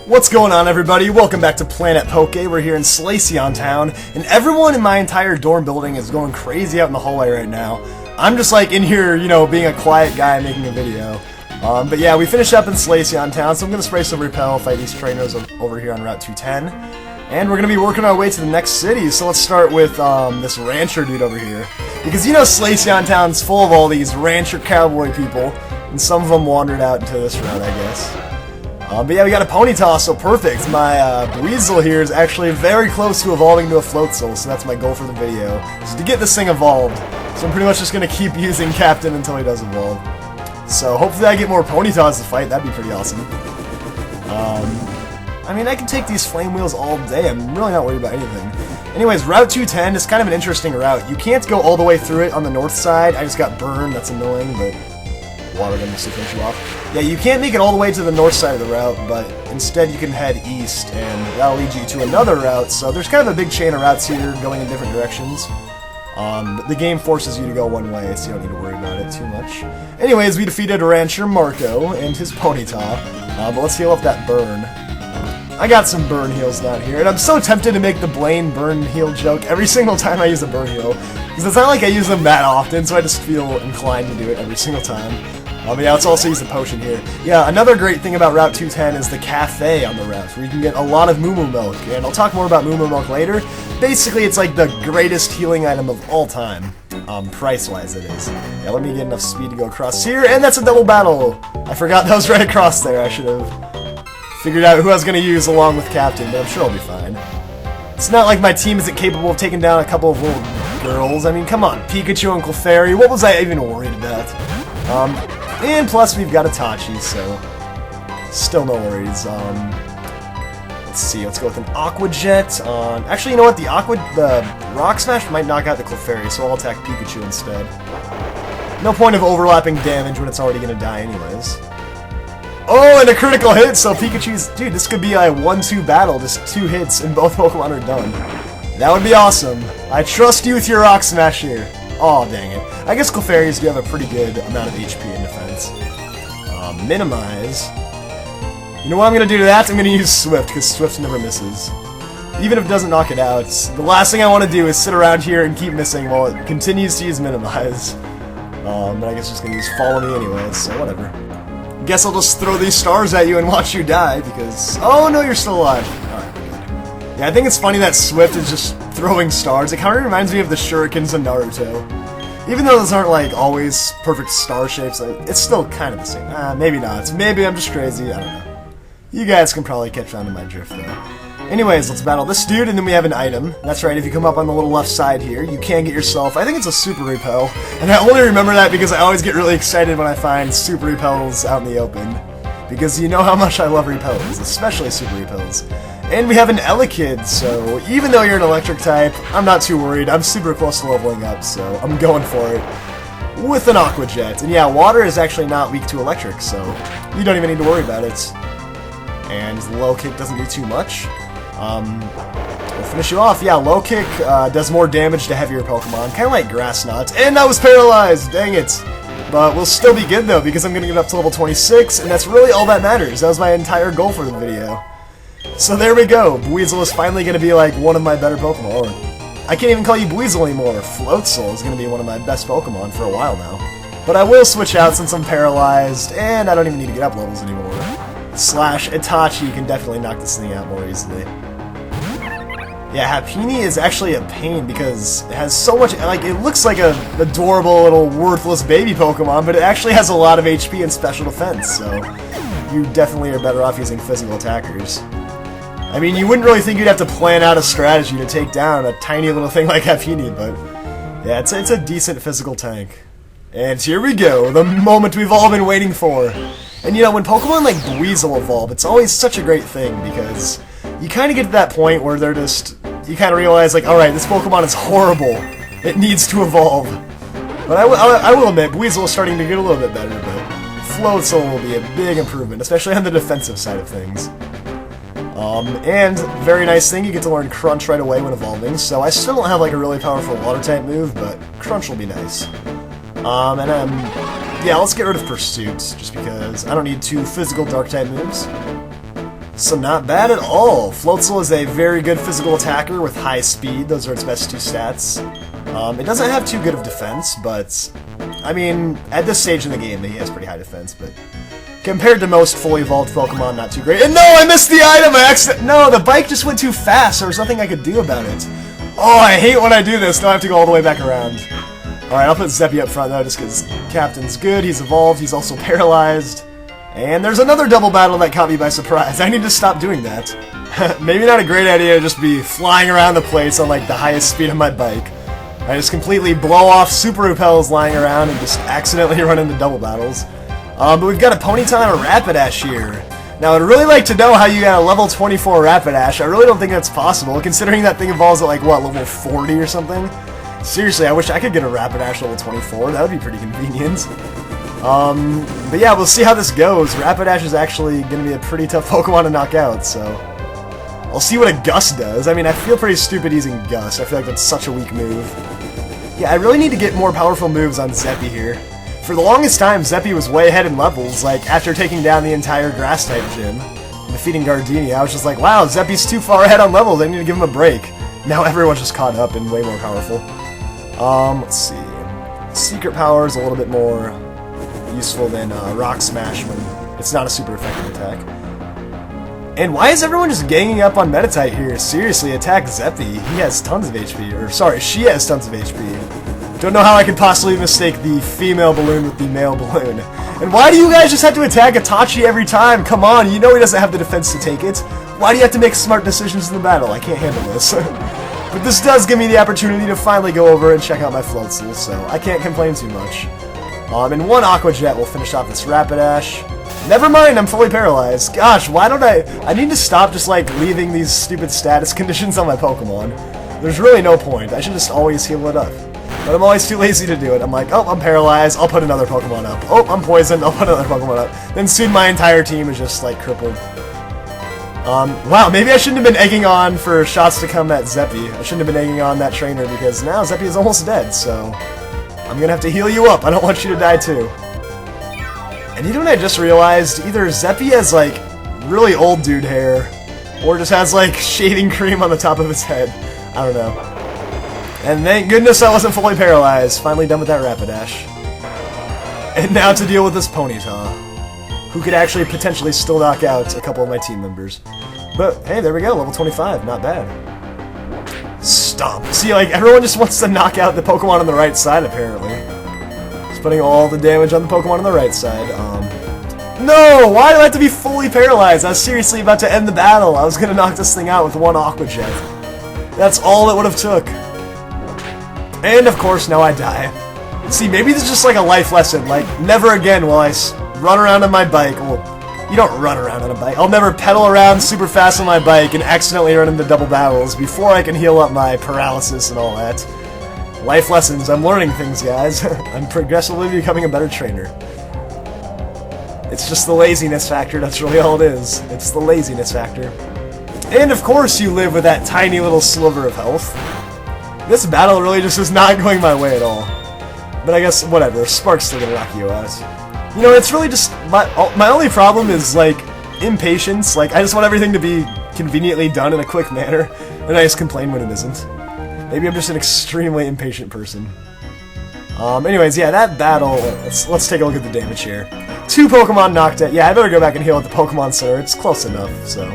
What's going on, everybody? Welcome back to Planet Poke. We're here in Slaceon Town, and everyone in my entire dorm building is going crazy out in the hallway right now. I'm just like in here, you know, being a quiet guy making a video. But yeah, we finished up in Slaceon Town, so I'm going to spray some Repel, fight these trainers over here on Route 210. And we're going to be working our way to the next city, so let's start with this rancher dude over here. Because you know Slaceon Town's full of all these rancher cowboy people, and some of them wandered out into this route, I guess. But yeah, we got a Ponyta, so perfect. My Weasel here is actually very close to evolving to a Floatzel, so that's my goal for the video, is to get this thing evolved. So I'm pretty much just going to keep using Captain until he does evolve. So hopefully I get more Ponytas to fight, that'd be pretty awesome. I mean, I can take these Flame Wheels all day, I'm really not worried about anything. Anyways, Route 210 is kind of an interesting route. You can't go all the way through it on the north side. I just got burned, that's annoying, but water gun to finish you off. Yeah, you can't make it all the way to the north side of the route, but instead you can head east, and that'll lead you to another route, so there's kind of a big chain of routes here going in different directions. But the game forces you to go one way, so you don't need to worry about it too much. Anyways, we defeated Rancher Marco and his Ponyta, but let's heal up that burn. I got some burn heals down here, and I'm so tempted to make the Blaine burn heal joke every single time I use a burn heal, because it's not like I use them that often, so I just feel inclined to do it every single time. But yeah, let's also use the potion here. Yeah, another great thing about Route 210 is the cafe on the route, where you can get a lot of Moo-Moo Milk, and I'll talk more about Moo-Moo Milk later. Basically, it's like the greatest healing item of all time, price-wise it is. Yeah, let me get enough speed to go across here, and that's a double battle! I forgot that was right across there, I should have figured out who I was going to use along with Captain, but I'm sure I'll be fine. It's not like my team isn't capable of taking down a couple of little girls. I mean, come on, Pikachu and Clefairy, what was I even worried about? And plus we've got Itachi, so still no worries. Let's see, let's go with an Aqua Jet on... Actually, you know what, the Rock Smash might knock out the Clefairy, so I'll attack Pikachu instead. No point of overlapping damage when it's already gonna die anyways. Oh, and a critical hit, so Pikachu's... Dude, this could be a 1-2 battle, just 2 hits and both Pokemon are done. That would be awesome. I trust you with your Rock Smash here. Aw, dang it. I guess Clefairies do have a pretty good amount of HP in defense. Minimize. You know what I'm going to do to that? I'm going to use Swift, because Swift never misses. Even if it doesn't knock it out, the last thing I want to do is sit around here and keep missing while it continues to use Minimize. But I guess it's going to use Follow Me anyways, so whatever. Guess I'll just throw these stars at you and watch you die, because... Oh, no, you're still alive. Alright, good. Yeah, I think it's funny that Swift is just throwing stars. It kind of reminds me of the Shurikens in Naruto. Even though those aren't, like, always perfect star shapes, it's still kind of the same. Maybe not. Maybe I'm just crazy, I don't know. You guys can probably catch on to my drift, though. Anyways, let's battle this dude, and then we have an item. That's right, if you come up on the little left side here, you can get yourself, I think it's a Super Repel. And I only remember that because I always get really excited when I find Super Repels out in the open. Because you know how much I love Repels, especially Super Repels. And we have an Elekid, so even though you're an electric type, I'm not too worried. I'm super close to leveling up, so I'm going for it. With an Aqua Jet. And yeah, water is actually not weak to electric, so you don't even need to worry about it. And low kick doesn't do too much. We'll finish you off. Yeah, low kick does more damage to heavier Pokemon, kind of like Grass Knot. And I was paralyzed! Dang it! But we'll still be good though, because I'm going to get up to level 26, and that's really all that matters. That was my entire goal for the video. So there we go, Weasel is finally going to be like one of my better Pokemon, or I can't even call you Weasel anymore, Floatzel is going to be one of my best Pokemon for a while now. But I will switch out since I'm paralyzed, and I don't even need to get up levels anymore. Slash Itachi can definitely knock this thing out more easily. Yeah, Happiny is actually a pain because it has so much, like, it looks like a adorable little worthless baby Pokemon, but it actually has a lot of HP and special defense, so you definitely are better off using physical attackers. I mean, you wouldn't really think you'd have to plan out a strategy to take down a tiny little thing like Happiny, but yeah, it's a decent physical tank. And here we go, the moment we've all been waiting for. And you know, when Pokemon like Weasel evolve, it's always such a great thing, because you kind of get to that point where they're just, you kind of realize like, alright, this Pokemon is horrible, it needs to evolve. But I will admit, Weasel is starting to get a little bit better, but Floatzel will be a big improvement, especially on the defensive side of things. And, very nice thing, you get to learn Crunch right away when evolving, so I still don't have like a really powerful Water-type move, but Crunch will be nice. Yeah, let's get rid of Pursuit, just because I don't need 2 physical Dark-type moves. So not bad at all. Floatzel is a very good physical attacker with high speed. Those are its best 2 stats. It doesn't have too good of defense, but I mean, at this stage in the game, he has pretty high defense, but compared to most fully evolved Pokemon, not too great. And no, I missed the item! No, the bike just went too fast. There was nothing I could do about it. Oh, I hate when I do this. Now I have to go all the way back around. Alright, I'll put Zeppy up front, though, just because Captain's good. He's evolved. He's also paralyzed. And there's another double battle that caught me by surprise. I need to stop doing that. Maybe not a great idea to just be flying around the place on, like, the highest speed of my bike. I just completely blow off super repels lying around and just accidentally run into double battles. But we've got a Ponyta and a Rapidash here. Now, I'd really like to know how you got a level 24 Rapidash. I really don't think that's possible, considering that thing evolves at, like, what, level 40 or something? Seriously, I wish I could get a Rapidash level 24. That would be pretty convenient. But yeah, we'll see how this goes. Rapidash is actually going to be a pretty tough Pokemon to knock out, so I'll see what a Gust does. I mean, I feel pretty stupid using Gust. I feel like that's such a weak move. Yeah, I really need to get more powerful moves on Zeppy here. For the longest time, Zeppy was way ahead in levels, like, after taking down the entire Grass-type gym, defeating Gardenia, I was just like, wow, Zeppy's too far ahead on levels, I need to give him a break. Now everyone's just caught up and way more powerful. Let's see. Secret Power is a little bit more useful than Rock Smash when it's not a super effective attack. And why is everyone just ganging up on Meditite here? Seriously, attack Zeppy. He has tons of HP. Or, sorry, she has tons of HP. Don't know how I could possibly mistake the female balloon with the male balloon. And why do you guys just have to attack Itachi every time? Come on, you know he doesn't have the defense to take it. Why do you have to make smart decisions in the battle? I can't handle this. But this does give me the opportunity to finally go over and check out my Floatzel, so I can't complain too much. And one Aqua Jet will finish off this Rapidash. Never mind, I'm fully paralyzed. Gosh, why don't I need to stop just, like, leaving these stupid status conditions on my Pokemon. There's really no point. I should just always heal it up. But I'm always too lazy to do it. I'm like, oh, I'm paralyzed, I'll put another Pokemon up. Oh, I'm poisoned, I'll put another Pokemon up. Then soon my entire team is just, like, crippled. Wow, maybe I shouldn't have been egging on for shots to come at Zeppy. I shouldn't have been egging on that trainer because now Zeppy is almost dead, so I'm gonna have to heal you up. I don't want you to die too. And you know what I just realized? Either Zeppy has, like, really old dude hair, or just has, like, shaving cream on the top of his head. I don't know. And thank goodness I wasn't fully paralyzed. Finally done with that Rapidash. And now to deal with this Ponyta, who could actually potentially still knock out a couple of my team members. But, hey, there we go, level 25, not bad. Stomp. See, like, everyone just wants to knock out the Pokemon on the right side, apparently. Just putting all the damage on the Pokemon on the right side. No! Why do I have to be fully paralyzed? I was seriously about to end the battle. I was gonna knock this thing out with one Aqua Jet. That's all it would have took. And, of course, now I die. See, maybe this is just like a life lesson. Like, never again will I run around on my bike. Well, you don't run around on a bike. I'll never pedal around super fast on my bike and accidentally run into double battles before I can heal up my paralysis and all that. Life lessons. I'm learning things, guys. I'm progressively becoming a better trainer. It's just the laziness factor. That's really all it is. It's the laziness factor. And, of course, you live with that tiny little sliver of health. This battle really just is not going my way at all. But I guess, whatever. Spark's still gonna knock you out. You know, it's really just... My only problem is, like, impatience. Like, I just want everything to be conveniently done in a quick manner. And I just complain when it isn't. Maybe I'm just an extremely impatient person. Anyways, yeah, that battle... Let's take a look at the damage here. 2 Pokemon knocked out. Yeah, I better go back and heal at the Pokemon Center. It's close enough, so...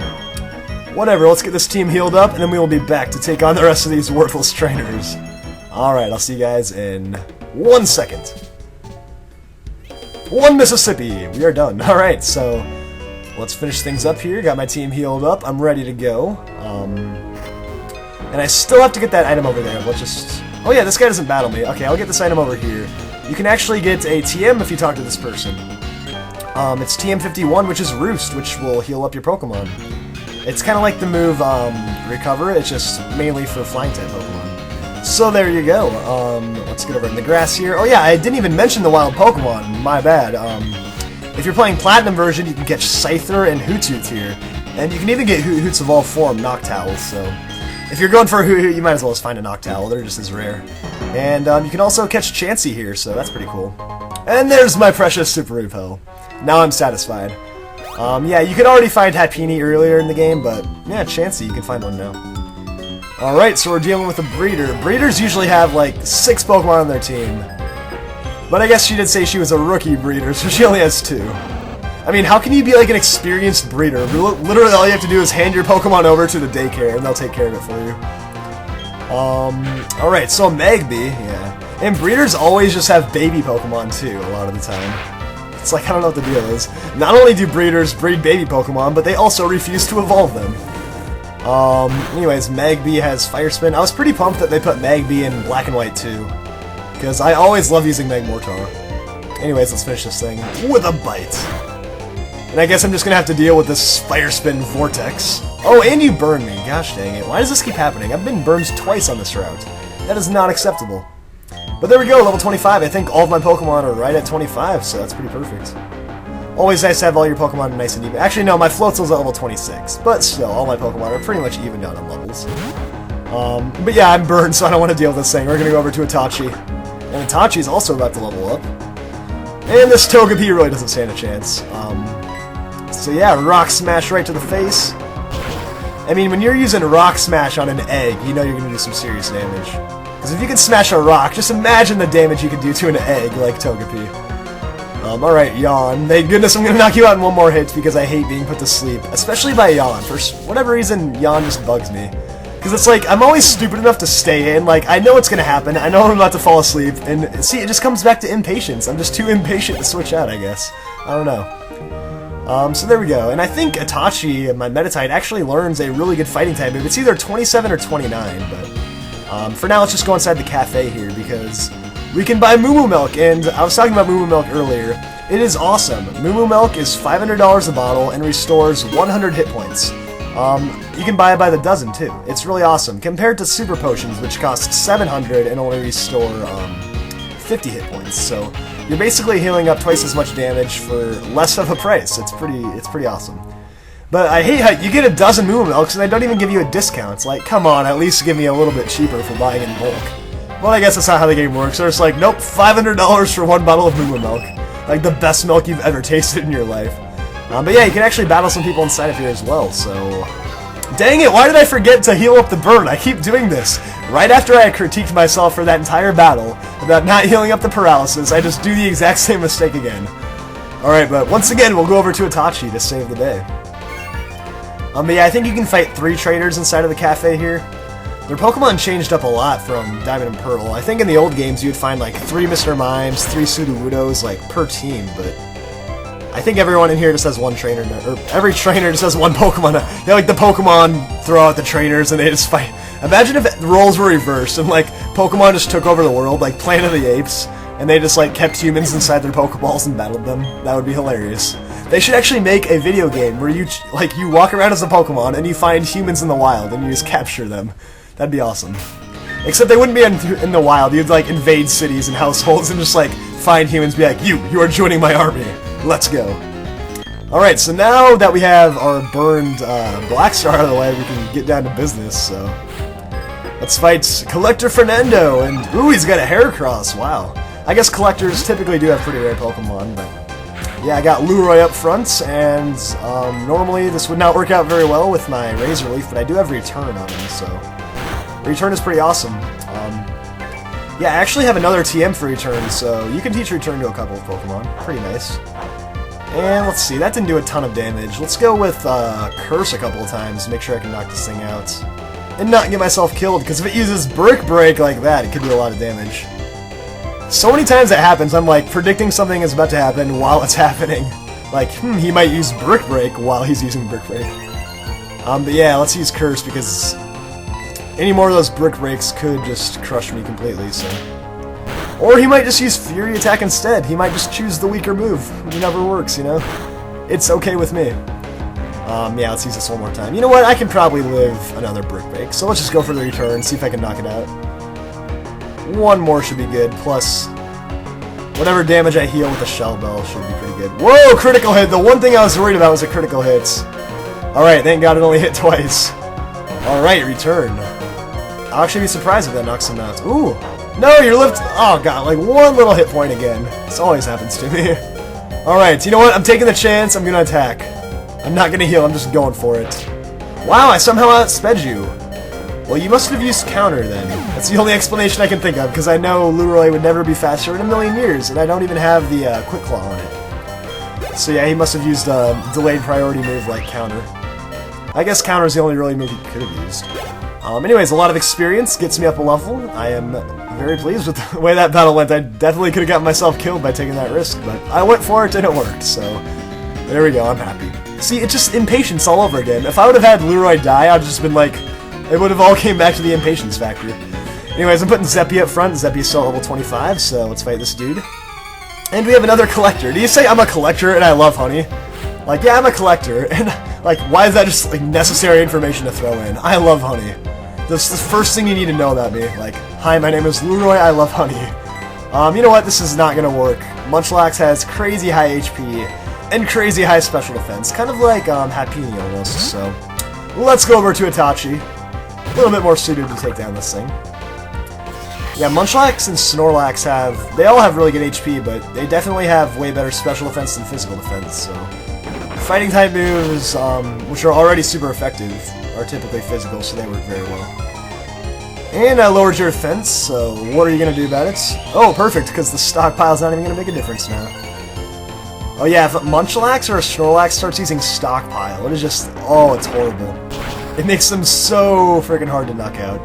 Whatever, let's get this team healed up, and then we will be back to take on the rest of these worthless trainers. Alright, I'll see you guys in 1 second. 1 Mississippi! We are done. Alright, so let's finish things up here. Got my team healed up. I'm ready to go. And I still have to get that item over there. Let's just... Oh yeah, this guy doesn't battle me. Okay, I'll get this item over here. You can actually get a TM if you talk to this person. It's TM51, which is Roost, which will heal up your Pokemon. It's kind of like the move Recover, it's just mainly for flying-type Pokemon. So there you go. Let's get over in the grass here. Oh yeah, I didn't even mention the wild Pokemon, my bad. If you're playing Platinum version, you can catch Scyther and Hoot-Hoot here. And you can even get Hoot-Hoot's evolved form, Noctowl, so... If you're going for a Hoot-Hoot, you might as well just find a Noctowl, they're just as rare. And you can also catch Chansey here, so that's pretty cool. And there's my precious Super Repel. Now I'm satisfied. Yeah, you could already find Happiny earlier in the game, but yeah, Chansey, you can find one now. Alright, so we're dealing with a breeder. Breeders usually have like 6 Pokemon on their team. But I guess she did say she was a rookie breeder, so she only has 2. I mean, how can you be like an experienced breeder? Literally all you have to do is hand your Pokemon over to the daycare and they'll take care of it for you. Alright, so Magby, yeah. And breeders always just have baby Pokemon too, a lot of the time. It's like, I don't know what the deal is. Not only do breeders breed baby Pokemon, but they also refuse to evolve them. Anyways, Magby has Fire Spin. I was pretty pumped that they put Magby in Black and White too, because I always love using Magmortar. Anyways, let's finish this thing with a bite. And I guess I'm just gonna have to deal with this Fire Spin Vortex. Oh, and you burned me. Gosh dang it. Why does this keep happening? I've been burned twice on this route. That is not acceptable. But there we go, level 25. I think all of my Pokemon are right at 25, so that's pretty perfect. Always nice to have all your Pokemon nice and even. Actually, no, my Floatzel's at level 26. But still, all my Pokemon are pretty much evened out on levels. But yeah, I'm burned, so I don't want to deal with this thing. We're going to go over to Itachi. And Itachi's also about to level up. And this Togepi really doesn't stand a chance. So yeah, Rock Smash right to the face. I mean, when you're using Rock Smash on an egg, you know you're going to do some serious damage. Because if you can smash a rock, just imagine the damage you could do to an egg like Togepi. Alright, Yawn. Thank goodness I'm going to knock you out in one more hit because I hate being put to sleep. Especially by Yawn. For whatever reason, Yawn just bugs me. Because it's like, I'm always stupid enough to stay in. Like, I know what's going to happen. I know I'm about to fall asleep. And see, it just comes back to impatience. I'm just too impatient to switch out, I guess. I don't know. So there we go. And I think Itachi, my Meditite, actually learns a really good fighting type. It's either 27 or 29, but for now, let's just go inside the cafe here because we can buy Moo-Moo Milk. And I was talking about Moo-Moo Milk earlier. It is awesome. Moo-Moo Milk is $500 a bottle and restores 100 hit points. You can buy it by the dozen too. It's really awesome compared to Super Potions, which cost 700 and only restore 50 hit points. So you're basically healing up twice as much damage for less of a price. It's pretty awesome. But I hate how you get a dozen Moo-Moo Milks and they don't even give you a discount. It's like, come on, at least give me a little bit cheaper for buying in bulk. Well, I guess that's not how the game works. So it's like, nope, $500 for one bottle of Moo-Moo Milk. Like the best milk you've ever tasted in your life. But yeah, you can actually battle some people inside of here as well, so... Dang it, why did I forget to heal up the burn? I keep doing this. Right after I critiqued myself for that entire battle about not healing up the paralysis, I just do the exact same mistake again. Alright, but once again, we'll go over to Itachi to save the day. But yeah, I think you can fight 3 trainers inside of the cafe here. Their Pokemon changed up a lot from Diamond and Pearl. I think in the old games you'd find like 3 Mr. Mimes, 3 Sudowoodos, like per team, but I think everyone in here just has one trainer, or every trainer just has one Pokemon. You know, like the Pokemon throw out the trainers and they just fight. Imagine if the roles were reversed and like Pokemon just took over the world, like Planet of the Apes, and they just like kept humans inside their Pokeballs and battled them. That would be hilarious. They should actually make a video game where you walk around as a Pokemon and you find humans in the wild and you just capture them. That'd be awesome. Except they wouldn't be in the wild. You'd like invade cities and households and just like find humans, be like, you are joining my army. Let's go. Alright, so now that we have our burned Black Star out of the way, we can get down to business, so... Let's fight Collector Fernando, and ooh, he's got a Heracross, wow. I guess collectors typically do have pretty rare Pokemon, but... Yeah, I got Lueroi up front, and normally this would not work out very well with my Razor Leaf, but I do have Return on him, so... Return is pretty awesome. Yeah, I actually have another TM for Return, so you can teach Return to a couple of Pokemon. Pretty nice. And let's see, that didn't do a ton of damage. Let's go with Curse a couple of times, make sure I can knock this thing out. And not get myself killed, because if it uses Brick Break like that, it could do a lot of damage. So many times that happens, I'm like predicting something is about to happen while it's happening. Like, he might use Brick Break while he's using Brick Break. But yeah, let's use Curse, because any more of those Brick Breaks could just crush me completely, so... Or he might just use Fury Attack instead. He might just choose the weaker move. It never works, you know? It's okay with me. Yeah, let's use this one more time. You know what? I can probably live another Brick Break, so let's just go for the Return, see if I can knock it out. One more should be good, plus... whatever damage I heal with the Shell Bell should be pretty good. Whoa, critical hit! The one thing I was worried about was the critical hits. Alright, thank God it only hit twice. Alright, Return. I'll actually be surprised if that knocks him out. Ooh! No, you're oh god, like one little hit point again. This always happens to me. Alright, you know what? I'm taking the chance, I'm gonna attack. I'm not gonna heal, I'm just going for it. Wow, I somehow outsped you. Well, you must have used counter then. That's the only explanation I can think of, because I know Lueroi would never be faster in a million years, and I don't even have the Quick Claw on it. So yeah, he must have used a delayed priority move like counter. I guess counter is the only really move he could have used. Anyways, a lot of experience gets me up a level. I am very pleased with the way that battle went. I definitely could have gotten myself killed by taking that risk, but I went for it and it worked, so there we go, I'm happy. See, it's just impatience all over again. If I would have had Lueroi die, I'd just been like, it would have all came back to the impatience factor. Anyways, I'm putting Zeppy up front. Zeppy's still level 25, so let's fight this dude. And we have another collector. Do you say I'm a collector and I love honey? Like, yeah, I'm a collector, and like, why is that just like necessary information to throw in? I love honey. That's the first thing you need to know about me. Like, hi, my name is Lueroi, I love honey. You know what? This is not gonna work. Munchlax has crazy high HP and crazy high special defense, kind of like Happini almost. So let's go over to Itachi. A little bit more suited to take down this thing. Yeah, Munchlax and Snorlax they all have really good HP, but they definitely have way better special defense than physical defense, so. Fighting type moves, which are already super effective, are typically physical, so they work very well. And I lowered your defense, so what are you going to do about it? Oh, perfect, because the stockpile's not even going to make a difference now. Oh yeah, if a Munchlax or a Snorlax starts using stockpile, it is just, oh, it's horrible. It makes them so freaking hard to knock out.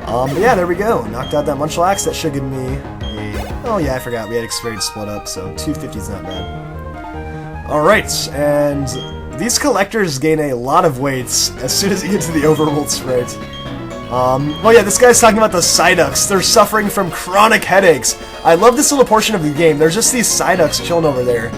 But yeah, there we go. Knocked out that Munchlax. That should give me a... Oh yeah, I forgot. We had experience split up, so 250 is not bad. Alright, and these collectors gain a lot of weights as soon as you get to the overworld sprite. Oh yeah, this guy's talking about the Psyducks. They're suffering from chronic headaches. I love this little portion of the game. There's just these Psyducks chilling over there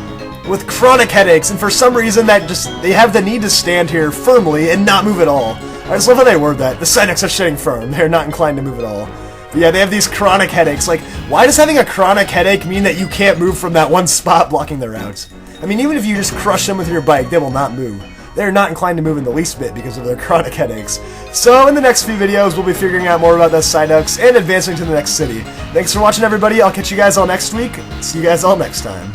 with chronic headaches, and for some reason they have the need to stand here firmly and not move at all. I just love how they word that. The Psyducks are sitting firm. They're not inclined to move at all. But yeah, they have these chronic headaches. Like, why does having a chronic headache mean that you can't move from that one spot blocking their route? I mean, even if you just crush them with your bike, they will not move. They're not inclined to move in the least bit because of their chronic headaches. So, in the next few videos, we'll be figuring out more about those Psyducks and advancing to the next city. Thanks for watching, everybody. I'll catch you guys all next week. See you guys all next time.